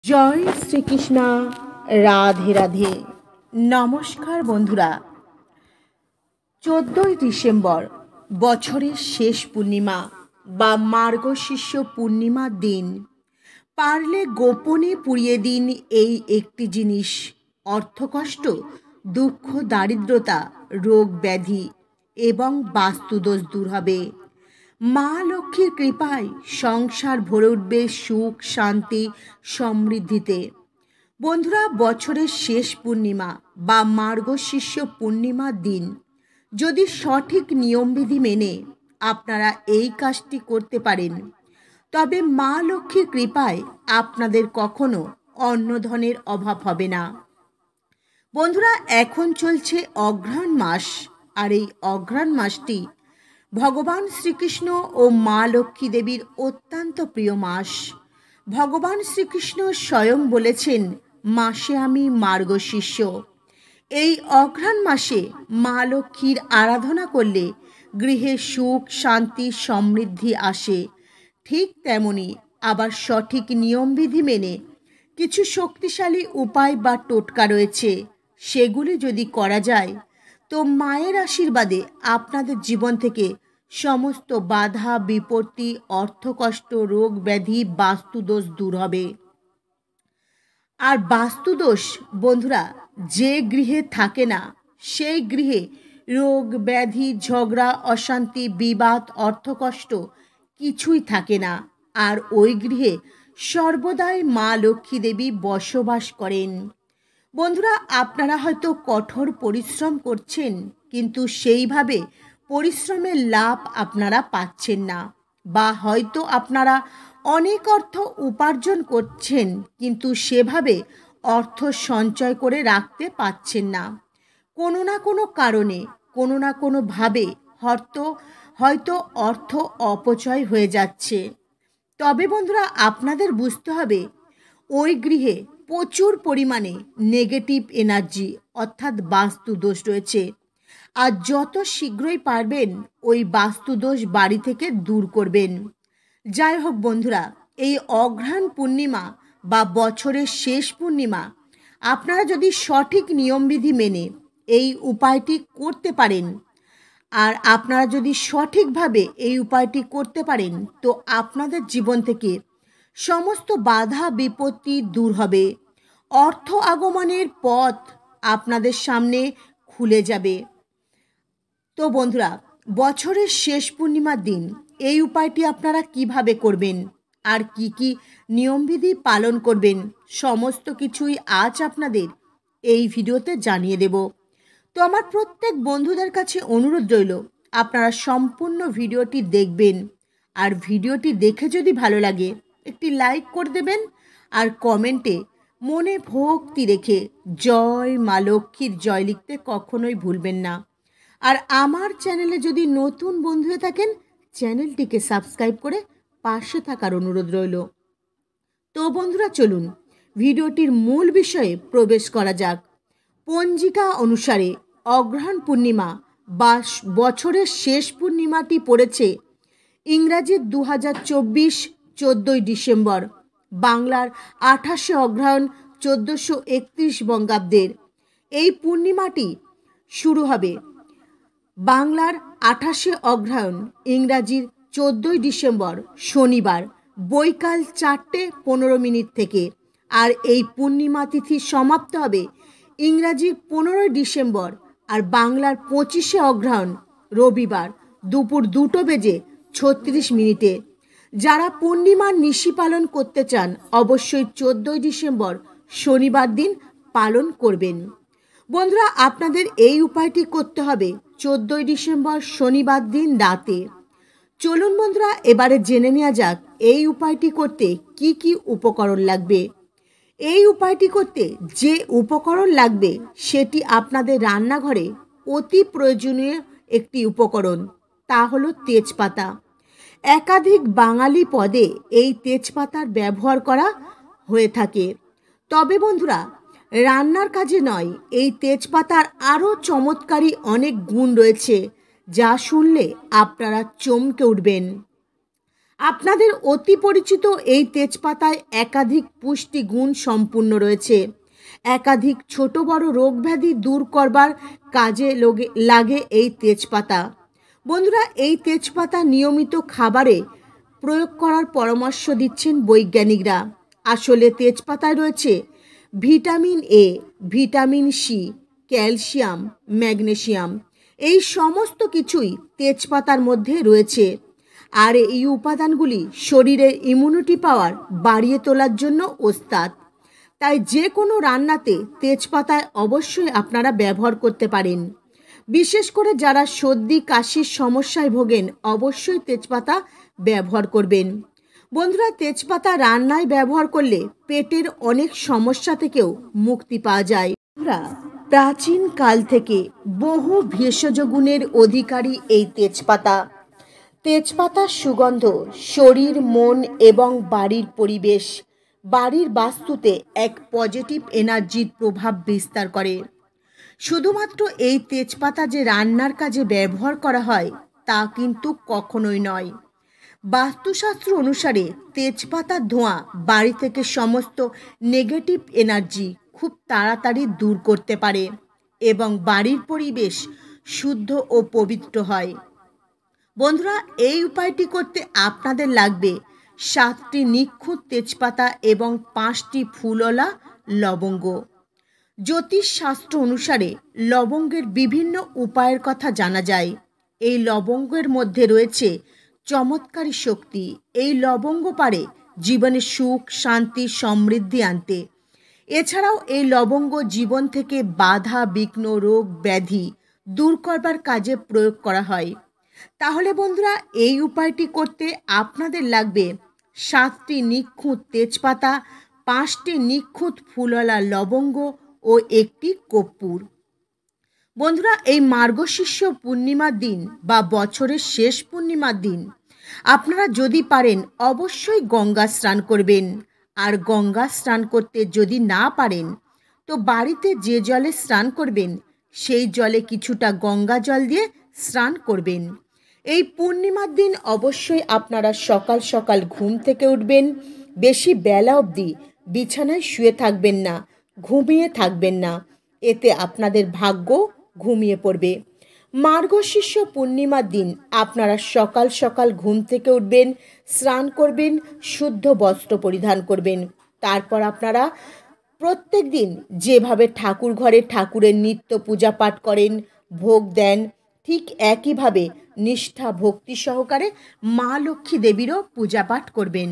জয় শ্রীকৃষ্ণ। রাধে রাধে। নমস্কার বন্ধুরা। 14ই ডিসেম্বর বছরের শেষ পূর্ণিমা বা মার্গশীর্ষ পূর্ণিমার দিন। পারলে গোপনে পুড়িয়ে দিন এই একটি জিনিস। অর্থকষ্ট, দুঃখ, দারিদ্রতা, রোগ ব্যাধি এবং বাস্তুদোষ দূর হবে। মা লক্ষ্মীর কৃপায় সংসার ভরে উঠবে সুখ, শান্তি, সমৃদ্ধিতে। বন্ধুরা, বছরের শেষ পূর্ণিমা বা মার্গশীর্ষ পূর্ণিমার দিন যদি সঠিক নিয়মবিধি মেনে আপনারা এই কাজটি করতে পারেন, তবে মা লক্ষ্মীর কৃপায় আপনাদের কখনো অন্নধনের অভাব হবে না। বন্ধুরা, এখন চলছে অঘ্রাণ মাস, আর এই অঘ্রাণ মাসটি ভগবান শ্রীকৃষ্ণ ও মা লক্ষ্মী দেবীর অত্যন্ত প্রিয় মাস। ভগবান শ্রীকৃষ্ণ স্বয়ং বলেছেন, মাসে আমি মার্গশীর্ষ। এই অঘ্রাণ মাসে মা লক্ষ্মীর আরাধনা করলে গৃহে সুখ, শান্তি, সমৃদ্ধি আসে। ঠিক তেমনি আবার সঠিক নিয়মবিধি মেনে কিছু শক্তিশালী উপায় বা টোটকা রয়েছে। সেগুলি যদি করা যায় তো মায়ের আশীর্বাদে আপনাদের জীবন থেকে সমস্ত বাধা, বিপত্তি, অর্থকষ্ট, রোগ ব্যাধি, বাস্তুদোষ দূর হবে। আর বাস্তুদোষ বন্ধুরা, যে গৃহে থাকে না সেই গৃহে রোগ ব্যাধি, ঝগড়া, অশান্তি, বিবাদ, অর্থকষ্ট কিছুই থাকে না। আর ওই গৃহে সর্বদাই মা লক্ষ্মী দেবী বসবাস করেন। বন্ধুরা, আপনারা হয়তো কঠোর পরিশ্রম করছেন, কিন্তু সেইভাবে পরিশ্রমের লাভ আপনারা পাচ্ছেন না। বা হয়তো আপনারা অনেক অর্থ উপার্জন করছেন, কিন্তু সেভাবে অর্থ সঞ্চয় করে রাখতে পারছেন না। কোনো না কোনো কারণে, কোনো না কোনোভাবে হয়তো অর্থ অপচয় হয়ে যাচ্ছে। তবে বন্ধুরা, আপনাদের বুঝতে হবে ওই গৃহে প্রচুর পরিমাণে নেগেটিভ এনার্জি অর্থাৎ বাস্তুদোষ রয়েছে। আর যত শীঘ্রই পারবেন ওই বাস্তুদোষ বাড়ি থেকে দূর করবেন। যাই হোক বন্ধুরা, এই অঘ্রাণ পূর্ণিমা বা বছরের শেষ পূর্ণিমা আপনারা যদি সঠিক নিয়মবিধি মেনে এই উপায়টি করতে পারেন, আর আপনারা যদি সঠিকভাবে এই উপায়টি করতে পারেন, তো আপনাদের জীবন থেকে সমস্ত বাধা বিপত্তি দূর হবে। অর্থ আগমনের পথ আপনাদের সামনে খুলে যাবে। তো বন্ধুরা, বছরের শেষ পূর্ণিমার দিন এই উপায়টি আপনারা কিভাবে করবেন আর কি কি নিয়মবিধি পালন করবেন, সমস্ত কিছুই আজ আপনাদের এই ভিডিওতে জানিয়ে দেব। তো আমার প্রত্যেক বন্ধুদের কাছে অনুরোধ রইল, আপনারা সম্পূর্ণ ভিডিওটি দেখবেন। আর ভিডিওটি দেখে যদি ভালো লাগে একটি লাইক করে দেবেন, আর কমেন্টে মনে ভক্তি রেখে জয় মা লক্ষ্মীর জয় লিখতে কখনোই ভুলবেন না। আর আমার চ্যানেলে যদি নতুন বন্ধু হয়ে থাকেন, চ্যানেলটিকে সাবস্ক্রাইব করে পাশে থাকার অনুরোধ রইল। তো বন্ধুরা, চলুন ভিডিওটির মূল বিষয়ে প্রবেশ করা যাক। পঞ্জিকা অনুসারে অঘ্রাণ পূর্ণিমা বা বছরের শেষ পূর্ণিমাটি পড়েছে ইংরাজির 2024 14ই ডিসেম্বর, বাংলার 28শে অঘ্রাণ 1431 বঙ্গাব্দের। এই পূর্ণিমাটি শুরু হবে বাংলার 28শে অঘ্রাণ, ইংরাজির 14ই ডিসেম্বর শনিবার বৈকাল 4:15 থেকে। আর এই পূর্ণিমা তিথি সমাপ্ত হবে ইংরাজি 15ই ডিসেম্বর আর বাংলার 25শে অঘ্রাণ রবিবার দুপুর 2:36 যারা পূর্ণিমার নিশি পালন করতে চান অবশ্যই 14ই ডিসেম্বর শনিবার দিন পালন করবেন। বন্ধুরা, আপনাদের এই উপায়টি করতে হবে 14ই ডিসেম্বর শনিবার দিন রাতে। চলুন বন্ধুরা, এবারে জেনে নেওয়া যাক এই উপায়টি করতে কি কি উপকরণ লাগবে। এই উপায়টি করতে যে উপকরণ লাগবে সেটি আপনাদের রান্নাঘরে অতি প্রয়োজনীয় একটি উপকরণ, তা হলো তেজপাতা। একাধিক বাঙালি পদে এই তেজপাতার ব্যবহার করা হয়ে থাকে। তবে বন্ধুরা, রান্নার কাজে নয়, এই তেজপাতার আরও চমৎকারী অনেক গুণ রয়েছে যা শুনলে আপনারা চমকে উঠবেন। আপনাদের অতি পরিচিত এই তেজপাতায় একাধিক পুষ্টি গুণ সম্পূর্ণ রয়েছে। একাধিক ছোট বড় রোগ ব্যাধি দূর করবার কাজে লাগে এই তেজপাতা। বন্ধুরা, এই তেজপাতা নিয়মিত খাবারে প্রয়োগ করার পরামর্শ দিচ্ছেন বৈজ্ঞানিকরা। আসলে তেজপাতায় রয়েছে vitamin A, vitamin C, calcium, magnesium, এই সমস্ত কিছুই তেজপাতার মধ্যে রয়েছে। আর এই উপাদানগুলি শরীরের ইমিউনিটি পাওয়ার বাড়িয়ে তোলার জন্য ওস্তাদ। তাই যে কোনো রান্নাতে তেজপাতায় অবশ্যই আপনারা ব্যবহার করতে পারেন। বিশেষ করে যারা সর্দি কাশির সমস্যায় ভোগেন অবশ্যই তেজপাতা ব্যবহার করবেন। বন্ধুরা, তেজপাতা রান্নায় ব্যবহার করলে পেটের অনেক সমস্যা থেকেও মুক্তি পাওয়া যায়। বন্ধুরা, প্রাচীন কাল থেকে বহু ভেষজ গুণের অধিকারী এই তেজপাতা। তেজপাতার সুগন্ধ শরীর, মন এবং বাড়ির পরিবেশ, বাড়ির বাস্তুতে এক পজিটিভ এনার্জির প্রভাব বিস্তার করে। শুধুমাত্র এই তেজপাতা যে রান্নার কাজে ব্যবহার করা হয় তা কিন্তু কখনোই নয়। বাস্তুশাস্ত্র অনুসারে তেজপাতার ধোঁয়া বাড়ি থেকে সমস্ত নেগেটিভ এনার্জি খুব তাড়াতাড়ি দূর করতে পারে এবং বাড়ির পরিবেশ শুদ্ধ ও পবিত্র হয়। বন্ধুরা, এই উপায়টি করতে আপনাদের লাগবে 7টি নিখুঁত তেজপাতা এবং 5টি ফুলওয়ালা লবঙ্গ। জ্যোতিষশাস্ত্র অনুসারে লবঙ্গের বিভিন্ন উপায়ের কথা জানা যায়। এই লবঙ্গের মধ্যে রয়েছে চমৎকারী শক্তি। এই লবঙ্গ পারে জীবনে সুখ, শান্তি, সমৃদ্ধি আনতে। এছাড়াও এই লবঙ্গ জীবন থেকে বাধা বিঘ্ন, রোগ ব্যাধি দূর করবার কাজে প্রয়োগ করা হয়। তাহলে বন্ধুরা, এই উপায়টি করতে আপনাদের লাগবে 7টি নিখুঁত তেজপাতা, 5টি নিখুঁত ফুলওয়ালা লবঙ্গ ও 1টি কর্পূর। বন্ধুরা, এই মার্গশীর্ষ পূর্ণিমার দিন বা বছরের শেষ পূর্ণিমার দিন আপনারা যদি পারেন অবশ্যই গঙ্গা স্নান করবেন। আর গঙ্গা স্নান করতে যদি না পারেন তো বাড়িতে যে জলে স্নান করবেন সেই জলে কিছুটা গঙ্গা জল দিয়ে স্নান করবেন। এই পূর্ণিমার দিন অবশ্যই আপনারা সকাল সকাল ঘুম থেকে উঠবেন। বেশি বেলা অবধি বিছানায় শুয়ে থাকবেন না, ঘুমিয়ে থাকবেন না, এতে আপনাদের ভাগ্য ঘুমিয়ে পড়বে। মার্গশীর্ষ পূর্ণিমার দিন আপনারা সকাল সকাল ঘুম থেকে উঠবেন, স্নান করবেন, শুদ্ধ বস্ত্র পরিধান করবেন। তারপর আপনারা প্রত্যেক দিন যেভাবে ঠাকুর ঘরে ঠাকুরের নিত্য পূজা পাঠ করেন, ভোগ দেন, ঠিক একইভাবে নিষ্ঠা ভক্তি সহকারে মা লক্ষ্মী দেবীরও পূজা পাঠ করবেন।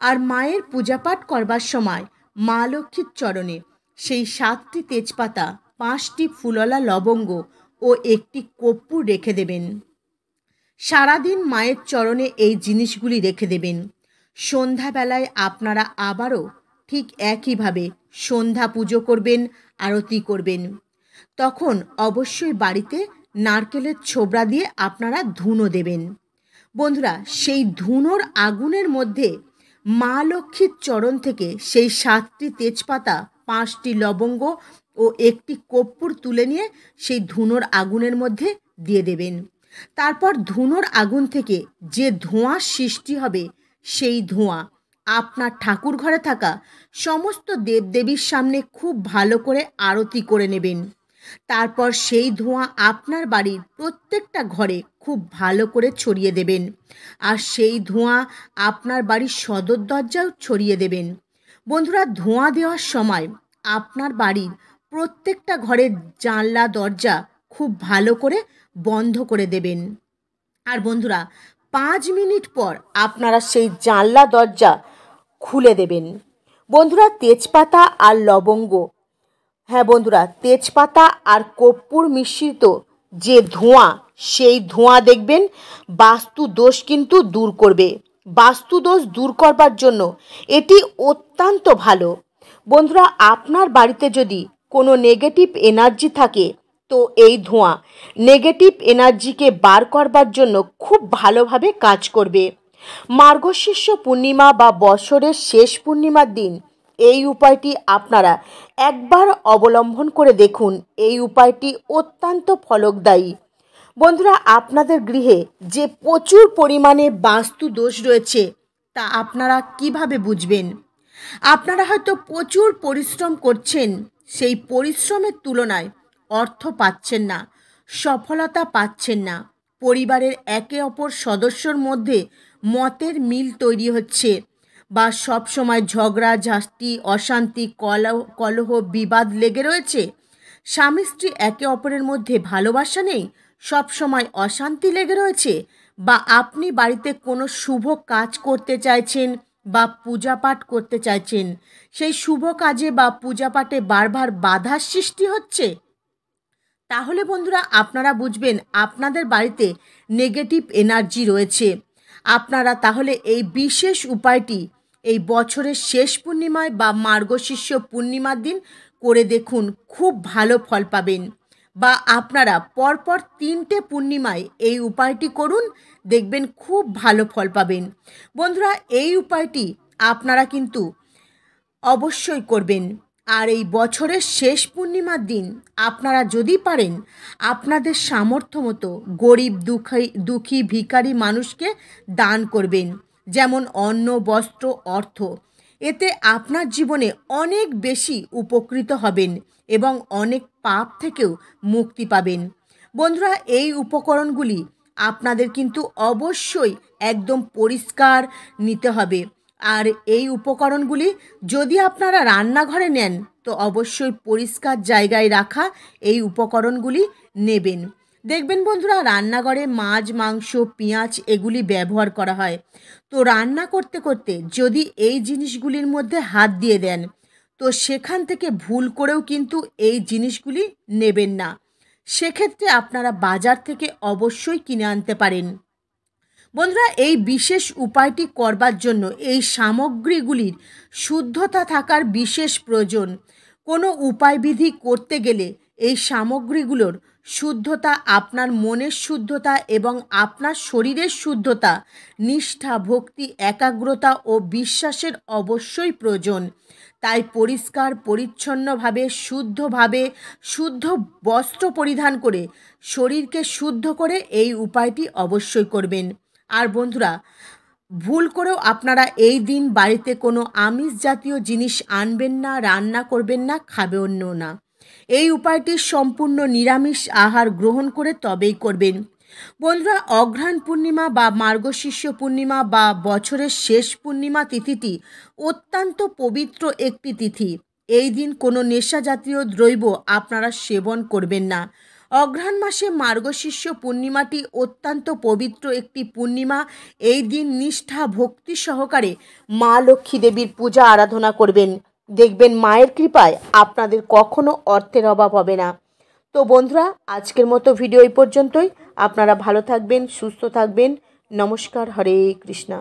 আর মায়ের পূজা পাঠ করবার সময় মা লক্ষ্মীর চরণে সেই 7টি তেজপাতা, 5টি ফুলওয়ালা লবঙ্গ ও 1টি কর্পূর রেখে দেবেন। সারাদিন মায়ের চরণে এই জিনিসগুলি রেখে দেবেন। সন্ধ্যাবেলায় আপনারা আবারও ঠিক একইভাবে সন্ধ্যা পুজো করবেন, আরতি করবেন। তখন অবশ্যই বাড়িতে নারকেলের ছোবড়া দিয়ে আপনারা ধুনো দেবেন। বন্ধুরা, সেই ধুনোর আগুনের মধ্যে মা লক্ষ্মীর চরণ থেকে সেই 7টি তেজপাতা, 5টি লবঙ্গ ও 1টি কর্পূর তুলে নিয়ে সেই ধুনোর আগুনের মধ্যে দিয়ে দেবেন। তারপর ধুনোর আগুন থেকে যে ধোঁয়ার সৃষ্টি হবে সেই ধোঁয়া আপনার ঠাকুর ঘরে থাকা সমস্ত দেবদেবীর সামনে খুব ভালো করে আরতি করে নেবেন। তারপর সেই ধোঁয়া আপনার বাড়ির প্রত্যেকটা ঘরে খুব ভালো করে ছড়িয়ে দেবেন। আর সেই ধোঁয়া আপনার বাড়ির সদর দরজাও ছড়িয়ে দেবেন। বন্ধুরা, ধোঁয়া দেওয়ার সময় আপনার বাড়ির প্রত্যেকটা ঘরের জানলা দরজা খুব ভালো করে বন্ধ করে দেবেন। আর বন্ধুরা, 5 মিনিট পর আপনারা সেই জানলা দরজা খুলে দেবেন। বন্ধুরা, তেজপাতা আর লবঙ্গ, হ্যাঁ বন্ধুরা, তেজপাতা আর কর্পূর মিশ্রিত যে ধোঁয়া, সেই ধোঁয়া দেখবেন বাস্তু দোষ কিন্তু দূর করবে। বাস্তু দোষ দূর করবার জন্য এটি অত্যন্ত ভালো। বন্ধুরা, আপনার বাড়িতে যদি কোনো নেগেটিভ এনার্জি থাকে তো এই ধোঁয়া নেগেটিভ এনার্জিকে বার করবার জন্য খুব ভালোভাবে কাজ করবে। মার্গশীর্ষ পূর্ণিমা বা বছরের শেষ পূর্ণিমার দিন এই উপায়টি আপনারা একবার অবলম্বন করে দেখুন। এই উপায়টি অত্যন্ত ফলদায়ী। বন্ধুরা, আপনাদের গৃহে যে প্রচুর পরিমাণে বাস্তু দোষ রয়েছে তা আপনারা কিভাবে বুঝবেন? আপনারা হয়তো প্রচুর পরিশ্রম করছেন, সেই পরিশ্রমের তুলনায় অর্থ পাচ্ছেন না, সফলতা পাচ্ছেন না, পরিবারের একে অপর সদস্যর মধ্যে মতের মিল তৈরি হচ্ছে, বা সব সময় ঝগড়া ঝাঁটি অশান্তি কলহ বিবাদ লেগে রয়েছে, স্বামী স্ত্রী একে অপরের মধ্যে ভালোবাসা নেই, সব সময় অশান্তি লেগে রয়েছে, বা আপনি বাড়িতে কোনো শুভ কাজ করতে চাইছেন বা পূজা পাঠ করতে চাইছেন, সেই শুভ কাজে বা পূজা পাঠে বারবার বাধার সৃষ্টি হচ্ছে, তাহলে বন্ধুরা আপনারা বুঝবেন আপনাদের বাড়িতে নেগেটিভ এনার্জি রয়েছে। আপনারা তাহলে এই বিশেষ উপায়টি এই বছরের শেষ পূর্ণিমায় বা মার্গশীর্ষ পূর্ণিমার দিন করে দেখুন, খুব ভালো ফল পাবেন। বা আপনারা পরপর 3টে পূর্ণিমায় এই উপায়টি করুন, দেখবেন খুব ভালো ফল পাবেন। বন্ধুরা, এই উপায়টি আপনারা কিন্তু অবশ্যই করবেন। আর এই বছরের শেষ পূর্ণিমার দিন আপনারা যদি পারেন আপনাদের সামর্থ্য মতো গরিব দুঃখী ভিখারি মানুষকে দান করবেন, যেমন অন্ন বস্ত্র অর্থ। এতে আপনার জীবনে অনেক বেশি উপকৃত হবেন এবং অনেক পাপ থেকেও মুক্তি পাবেন। বন্ধুরা, এই উপকরণগুলি আপনাদের কিন্তু অবশ্যই একদম পরিষ্কার নিতে হবে। আর এই উপকরণগুলি যদি আপনারা রান্নাঘরে নেন তো অবশ্যই পরিষ্কার জায়গায় রাখা এই উপকরণগুলি নেবেন। দেখবেন বন্ধুরা, রান্নাঘরে মাছ মাংস পেঁয়াজ এগুলি ব্যবহার করা হয়, তো রান্না করতে করতে যদি এই জিনিসগুলির মধ্যে হাত দিয়ে দেন তো সেখান থেকে ভুল করেও কিন্তু এই জিনিসগুলি নেবেন না। সেক্ষেত্রে আপনারা বাজার থেকে অবশ্যই কিনে আনতে পারেন। বন্ধুরা, এই বিশেষ উপায়টি করবার জন্য এই সামগ্রীগুলির শুদ্ধতা থাকার বিশেষ প্রয়োজন। কোনো উপায়বিধি করতে গেলে এই সামগ্রীগুলোর শুদ্ধতা, আপনার মনের শুদ্ধতা এবং আপনার শরীরের শুদ্ধতা, নিষ্ঠা ভক্তি একাগ্রতা ও বিশ্বাসের অবশ্যই প্রয়োজন। তাই পরিষ্কার পরিচ্ছন্নভাবে শুদ্ধ বস্ত্র পরিধান করে শরীরকে শুদ্ধ করে এই উপায়টি অবশ্যই করবেন। আর বন্ধুরা, ভুল করেও আপনারা এই দিন বাড়িতে কোনো আমিষ জাতীয় জিনিস আনবেন না, রান্না করবেন না, খাবেনও না। এই উপায়টি সম্পূর্ণ নিরামিষ আহার গ্রহণ করে তবেই করবেন। বন্ধুরা, অঘ্রাণ পূর্ণিমা বা মার্গশীর্ষ পূর্ণিমা বা বছরের শেষ পূর্ণিমা তিথিটি অত্যন্ত পবিত্র একটি তিথি। এই দিন কোনো নেশা জাতীয় দ্রব্য আপনারা সেবন করবেন না। অঘ্রাণ মাসে মার্গশীর্ষ পূর্ণিমাটি অত্যন্ত পবিত্র একটি পূর্ণিমা। এই দিন নিষ্ঠা ভক্তি সহকারে মা লক্ষ্মী দেবীর পূজা আরাধনা করবেন, দেখবেন মায়ের কৃপায় আপনাদের কখনো অর্থের অভাব হবে না। তো বন্ধুরা, আজকের মতো ভিডিও এই পর্যন্তই। আপনারা ভালো থাকবেন, সুস্থ থাকবেন। নমস্কার, হরে কৃষ্ণা।